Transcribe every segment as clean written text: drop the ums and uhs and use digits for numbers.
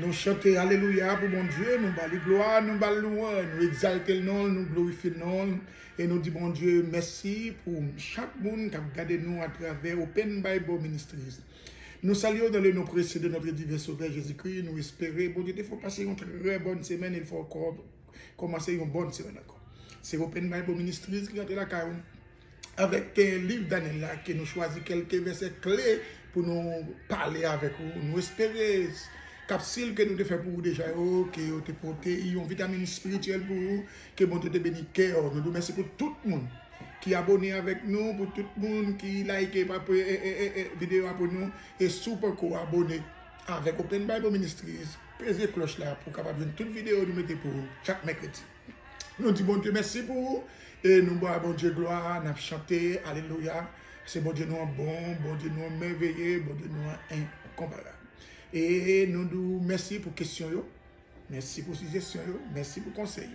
Nous chantons Alléluia pour mon Dieu, nous ballons gloire, nous ballons louange, nous exaltons le nom, nous glorifions le nom. Et nous disons, bon Dieu, merci pour chaque monde qui a regardé nous à travers Open Bible Ministries. Nous saluons dans le nom précieux de notre divin Sauveur Jésus-Christ. Nous espérons, bon Dieu, il faut passer une très bonne semaine, il faut encore commencer une bonne semaine encore. C'est Open Bible Ministries qui entre la carrière avec un livre Daniel là, qui nous choisit quelques versets clés pour nous parler avec vous. Nous espérons capsule que nous devons faire pour vous déjà, que vous te portez une vitamine spirituelle pour vous, que bon Dieu te bénisse cœur. Nous vous remercions pour tout le monde qui est abonné avec nous, pour tout le monde qui like la vidéo pour nous, et super co abonné avec Open Bible Ministries. Pesez cloche là pour capable de toute vidéo nous mettez pour vous chaque mercredi. Nous disons bon Dieu merci pour vous et nous disons bon Dieu gloire, nous chanter Alléluia. C'est bon Dieu nous bon Dieu nous merveilleux, bon Dieu nous incomparable. Et nous disons merci pour questions, merci pour suggestions, merci pour conseils.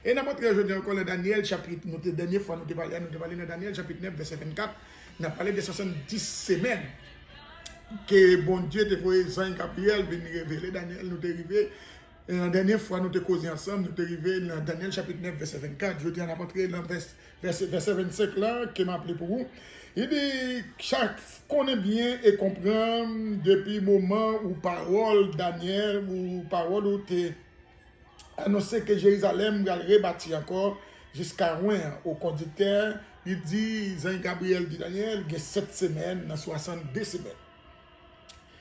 Et nous montré aujourd'hui encore le Daniel chapitre, notre dernière fois nous avons parlé de Daniel chapitre 9 verset 24, nous avons parlé de 70 semaines que bon Dieu te voyé Jean Gabriel venir révéler Daniel, nous arrivé. Et la dernière fois, nous avons causé ensemble, nous sommes arrivés dans Daniel chapitre 9, verset 24. Je dis, on a montré dans verset 25 là, qui m'a appelé pour vous. Il dit, chaque connaît bien et comprend depuis le moment où parole Daniel, ou parole où tu annoncé que Jérusalem va rebâtir encore jusqu'à loin au conducteur. Il dit, Jean Gabriel dit Daniel, il y a 7 semaines, dans 62 semaines.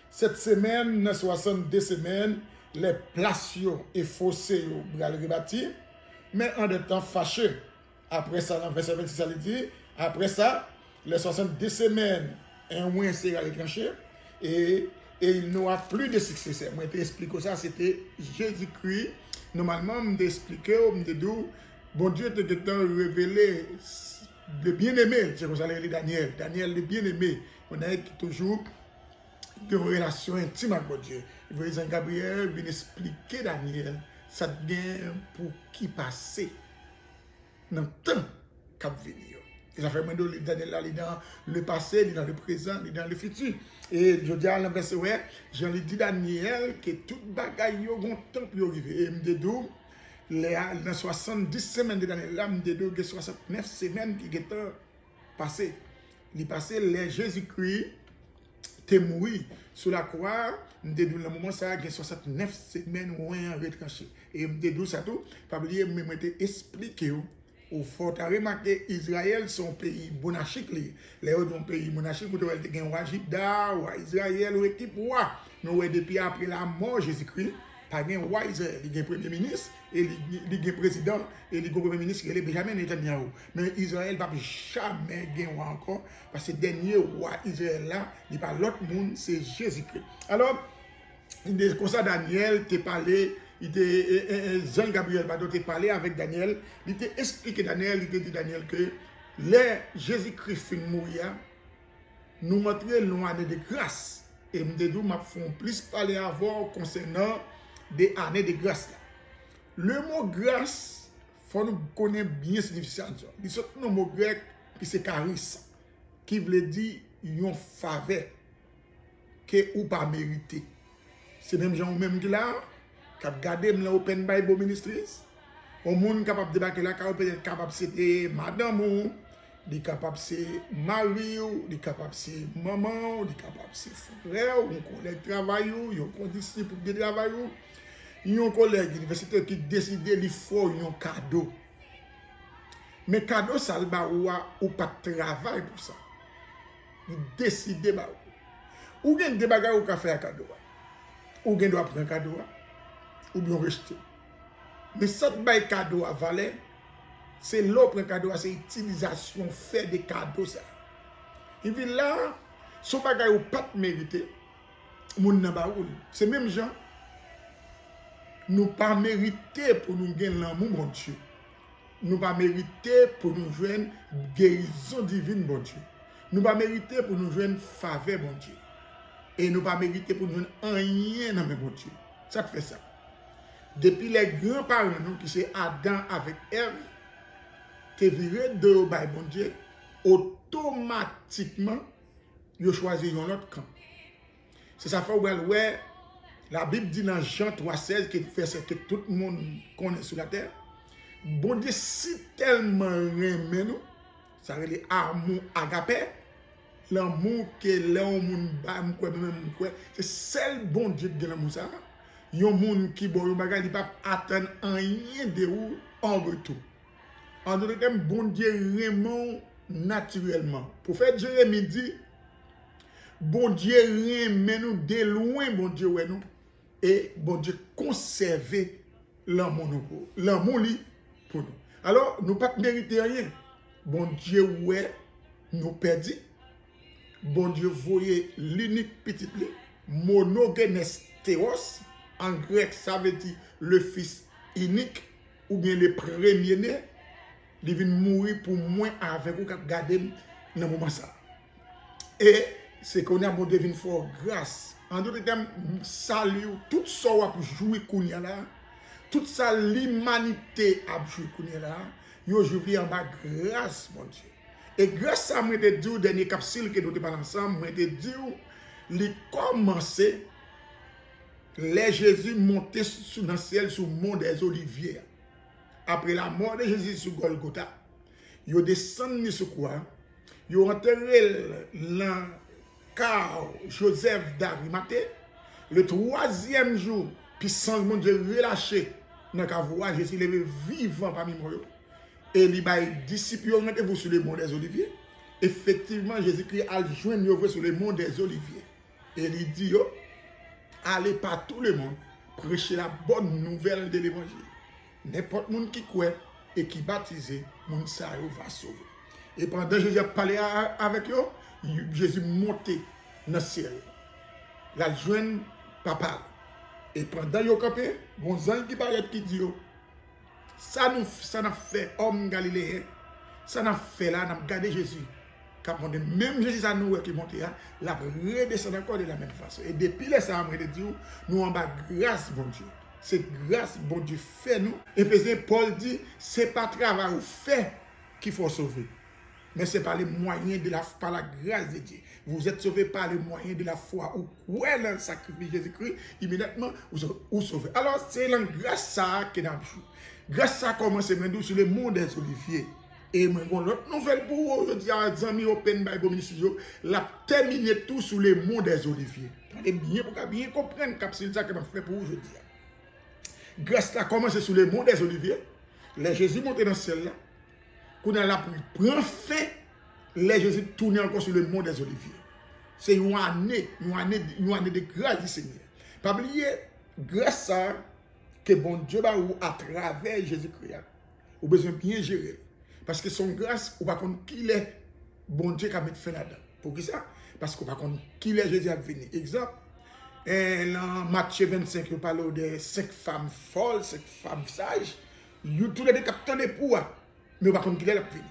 7 semaines, dans 62 semaines, les places et fossés vont rebâtir, mais en des temps fâchés. Après ça, dans verset 26, ça dit, après ça, les 70 semaines, un mois sera retranché, et il n'y aura plus de succès. Moi, je t'explique ça, c'était Jésus-Christ. Normalement, je t'explique, je te dis, bon Dieu te révélé le bien-aimé, c'est comme ça, Daniel. Daniel, le bien-aimé, on a toujours de relation intime avec Dieu. Le président Gabriel vient expliquer Daniel, ça devient pour qui passer dans le temps qui va venir. Et ça fait moins de Daniel là, il est dans le passé, il est dans le présent, il est dans le futur. Et je dis à l'inverse, ouais, je lui dis Daniel que toute bagaille a un temps pour arriver. Et je me dis, dans 70 semaines de Daniel là, je me dis, il y a 69 semaines qui sont passées. Il est passé, les Jésus-Christ t'es mort sur la croix, dans le moment ça il y a 69 semaines où on retranché. Et me dit ça tout, pas oublier me expliquer au faut remarquer Israël son pays monarchique les autres pays monarchique où il y a un roi Juda ou Israël ou équipe roi. Nous depuis après la mort Jésus-Christ, pas un roi Israël, il y a un premier ministre et il y a un président et il y a un premier ministre qui est Benjamin Netanyahu. Mais Israël ne va jamais gagner encore parce que le dernier roi Israël là, il n'y a pas l'autre monde, c'est Jésus-Christ. Alors, comme ça, Daniel t'a parlé, Jean Gabriel t'a parlé avec Daniel, il t'a expliqué Daniel, il t'a dit Daniel que les Jésus-Christ fin mourir, nous montrer une année de grâce. Et me dit, m'a font plus parler avant concernant des années de grâce là. Le mot grâce, il faut nous connaître bien signification. Il y a un mot grec qui c'est charisme, qui veut dire une faveur que ou pas mérité. C'est même gens même qui là, qui a gardé dans Open Bible Ministries. Au monde capable de débarquer là, peut-être capable c'était madame ou, il est capable c'est mari ou, il est capable c'est maman, il est capable c'est frère ou un collègue travail ou, il y a un disciple pour de travail ou. Il y a un collègue universitaire qui décide de lui faire un cadeau. Mais cadeau, ça ne va pas de travail pour ça. Il décide de ou bien des bagages ou faire un cadeau. Ou bien doit prendre un cadeau. Ou bien rejeter. Mais ça bail cadeau à valer, c'est l'autre cadeau, c'est l'utilisation fait des cadeaux. Et puis là, son bagage ou pas mérité, c'est même gens. Nous pas mérité pour nous gagner l'amour, mon Dieu. Nous pas mérité pour nous joindre guérison divine, mon Dieu. Nous pas mérité pour nous joindre faveur, mon Dieu. Et nous pas mérité pour nous joindre rien, mon Dieu. Ça fait ça. Depuis les grands-parents, nous, qui c'est Adam avec Ève, te viré de mon Dieu, automatiquement, ils choisissent un autre camp. C'est ça fait ouais La Bible dit dans Jean 3,16 qui fait ce que tout le monde connaît sur la terre. Bon Dieu si tellement aimé nous, ça veut dire amour agapé, l'amour que l'homme c'est seul bon Dieu qui l'amour ça. Yon moun qui bon yon bagay, il pas attendre rien de ou en retour. En d'autres termes, bon Dieu aime naturellement. Prophète Jérémie dit, bon Dieu aime nous de loin, bon Dieu ouais nous. Et bon Dieu conserver l'amour nous. L'amour li pour nous. Alors, nous pas mériter rien. Bon Dieu ouais nous perdit. Bon Dieu voyait l'unique petit li, monogenes théos. En grec, ça veut dire le fils unique ou bien le premier-né. Il vient mourir pour moi avec vous qui regardez dans le moment ça. Et c'est qu'on a bon devine fort grâce. En d'autres termes, salut, tout ça pour jouer kounya là, toute ça l'humanité a joué kounya là, yo joué en bas grâce mon Dieu. Et grâce à moi de dire dernier capsule que nous avons ensemble, moi de dire il commencer les Jésus monté dans le ciel sur le mont des Oliviers. Après la mort de Jésus sur Golgotha, ils ont descendu sur quoi? Ils ont enterré dans car Joseph d'Arimathée. Le troisième jour, puis sans mon Dieu relâché dans la voie, Jésus levé vivant parmi moi. Et il a dit, disciples, mettez-vous sur le mont des Oliviers. Effectivement, Jésus-Christ a joint sur le mont des Oliviers. Et il dit, allez par tout le monde, prêcher la bonne nouvelle de l'évangile. N'importe qui qui croit et qui baptise, mon ça va sauver. Et pendant que Jésus a parlé avec eux, Jésus monté dans le ciel. La jeune papa. Et pendant qu'ils ont campé, bon ange qui paraît qui dit, ça n'a fait homme galiléen, ça n'a fait là, n'a gardé Jésus. Même Jésus à nous qui monte là, la redescend encore de la même façon. Et depuis les ça, nous en bas grâce, bon Dieu. C'est grâce, bon Dieu, fait nous. Éphésiens, Paul dit, c'est pas travail ou fait qu'il faut sauver. Mais c'est par les moyens par la grâce de Dieu. Vous êtes sauvés par les moyens de la foi. Ou quoi dans le sacrifice de Jésus-Christ, immédiatement, vous sauvez. Alors, c'est la grâce ça qui est dans le jour. Grâce ça commence maintenant sur le monde des Oliviers. Et mon autre nouvelle pour vous, je dis à Zami Open Bible Ministry, la terminer tout sur le monde des Oliviers. Attendez bien pour bien comprendre capsule ça que je fais pour vous, je dis. Grâce à commencer sur le mont des Oliviers, les Jésus monté dans celle-là, qu'on a la prend fin, les Jésus tourné encore sur le mont des Oliviers. C'est une année de grâce du Seigneur. Pas oublier, grâce à que bon Dieu va ou à travers Jésus-Christ, vous besoin bien gérer. Parce que son grâce, ou pas contre qui est bon Dieu qui a mis fin là-dedans. Pour qui ça? Parce qu'on pas contre qui est Jésus à venir. Exemple. Et dans Matthieu 25, il parle de 5 femmes folles, 5 femmes sages. Ils tous les deux capteurs de poids. Mais on ne va pas qui est la venir.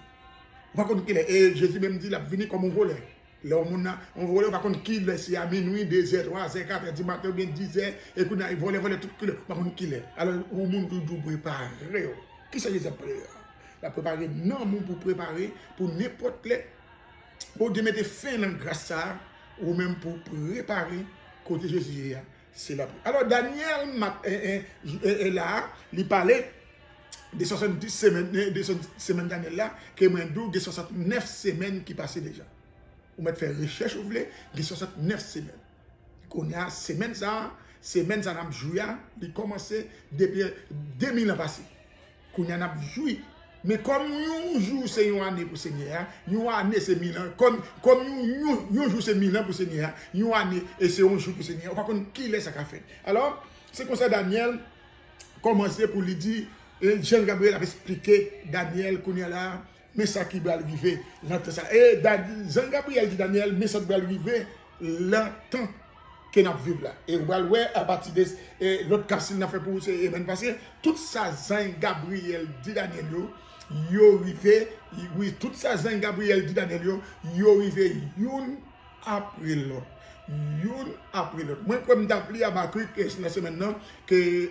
On va pas qui est. Et Jésus même dit la venir comme un voleur. Là, on voleur, on va pas qui est. C'est à minuit, 2h, 3h, 4h, 10 matin, bien 10h. Et puis, il vole tout le monde. On va pas qui est. Alors, au monde doit préparer. Qui c'est Jésus préparer? La préparer, non, pour préparer, pour n'importe les. Pour mettre fin dans la grâce, ou même pour préparer. Côté Jésus, c'est là. Alors Daniel est là, il parlait des 70 semaines Daniel là, qui est des 69 semaines qui passaient déjà. Vous mettez faire recherche, vous voulez, des 69 semaines. Qu'on a semaine ça n'a joué, il commençait depuis 2000 ans passé. Qu'on a joué. Mais comme nous jouons c'est une année pour Seigneur, une année c'est 1000 ans. Comme nous jouons c'est 1000 ans pour Seigneur, une année et c'est un jour pour Seigneur. Par contre, qui est ça qu'a fait? Alors, c'est comme ça Daniel commençait pour lui dire, et Jean Gabriel avait expliqué Daniel qu'on est là, mais ça qui va arriver longtemps ça. Et Jean Gabriel dit Daniel, mais ça va arriver longtemps qu'on a vécu là. Et vous voyez à partir de l'autre capsule n'a fait pour vous, c'est parce que tout ça Jean Gabriel dit Daniel yo arrivé, oui, tout ça Jean Gabriel dit Daniel yo arrivé une après l'autre. Une après l'autre. Moi, comme d'appli à Bakri, la semaine maintenant, que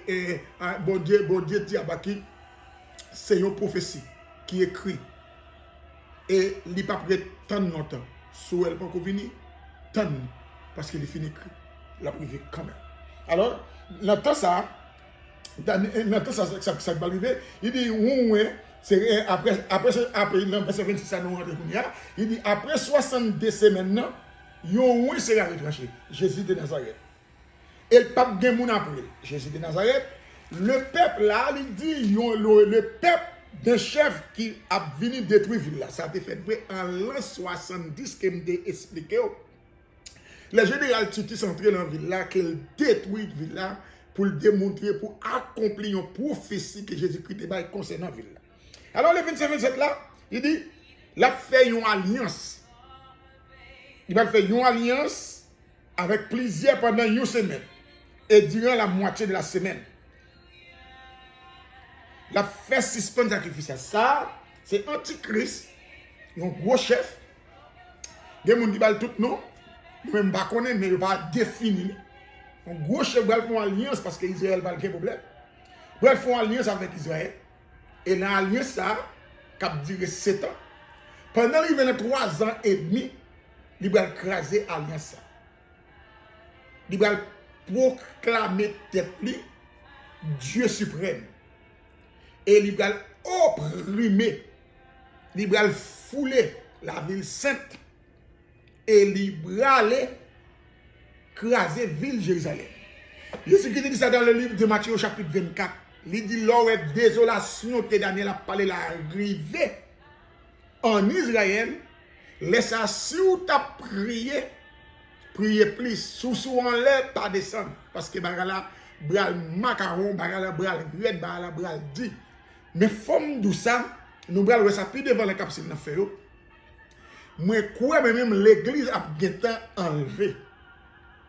bon Dieu dit à Bakri, c'est une prophétie qui écrit. Et il n'est pas prêt tant longtemps. Soit elle pas venir, tant parce qu'il est fini écrit. La privé quand même. Alors, dans le temps ça va arriver, il dit, ouais, c'est après dans verset 26, ça nous rentre, il dit, après 62 semaines, yon oui, c'est retranché, Jésus de Nazareth. Et le pape gen moun après, Jésus de Nazareth, le peuple là, il dit, le peuple d'un chef qui a venu détruire la ville là. Ça a été fait en l'an 70, que je expliqué. Le général Titus entré dans la ville là, qu'il détruit la ville là, pour le démontrer, pour accomplir une prophétie que Jésus-Christ a concernant la ville là. Alors le 25-27 là, il dit, il a fait une alliance. Il va faire une alliance avec plusieurs pendant une semaine. Et durant la moitié de la semaine, la fait suspendre sacrifice. Ça, c'est Antichrist, un gros chef. Des gens qui parlent tout non, même pas connaître, mais il pas définir. Un gros chef va faire une alliance parce qu'Israël va avoir un problème. Il va faire une alliance avec Israël. Et l'alliance, ça, qui a duré 7 ans. Pendant les 23 ans et demi, il va écraser l'alliance. Il va proclamer tête Dieu suprême. Et il va opprimer, il va fouler la ville sainte. Et il va aller écraser la ville Jérusalem. Jésus-Christ dit ça dans le livre de Matthieu au chapitre 24. Il dit, lors de désolation que Daniel a parlé l'arrivée en Israël, laisse si vous t'as prié, priez plus, sous en l'air, pas descendre. Parce que bagala, bral macaron, bagala, bral red, bagala, bral dit. Mais forme de ça, nous bral ça plus devant la capsule dans fait. Moi, quoi, même l'église a bien enlevé.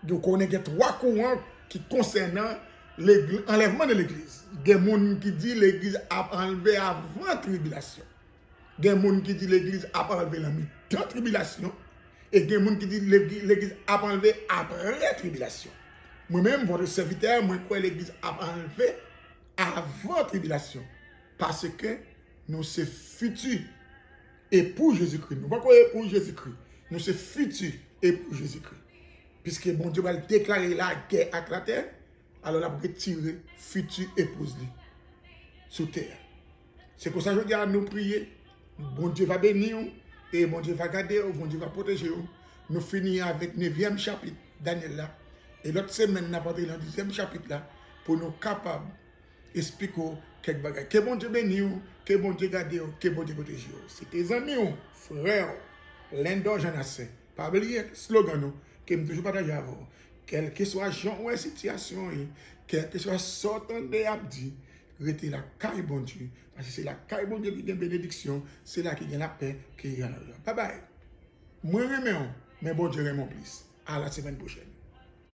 Donc, on a 3 courants qui concernent l'enlèvement de l'église. Il y a des gens qui disent que l'église a enlevé avant la tribulation. Il y a des gens qui disent que l'église a enlevé la mi-temps tribulation. Et il y a des gens qui disent que l'église a enlevé après la tribulation. Moi-même, votre serviteur, moi, crois que l'église a enlevé avant la tribulation. Parce que nous sommes futurs époux Jésus-Christ. Nous ne sommes pas époux Jésus-Christ. Nous sommes futurs époux Jésus-Christ. Puisque bon Dieu va déclarer la guerre à la terre, alors là, pour tirer future épouse sur terre. C'est pour ça que je dis à nous prier. Bon Dieu va bénir, et bon Dieu va garder, bon Dieu va protéger. Nous finissons avec le 9e chapitre, Daniel là. Et l'autre semaine, nous avons dans le 10e chapitre là, pour nous capables d'expliquer quelques bagages. Que bon Dieu bénisse, que bon Dieu garde, que bon Dieu protège. C'est tes amis, frères, l'Indo Janassin. Pas oublier le slogan, que je toujours partager avec vous. Quel que soit genre ou situation, quel que soit sortant de abdi, restez la caille bon Dieu. Parce que c'est la caille bon Dieu qui a une bénédiction, c'est là qu'il y a la paix, qu'il y a la joie. Bye bye. Moi, je mais bon Dieu, je plus. À la semaine prochaine.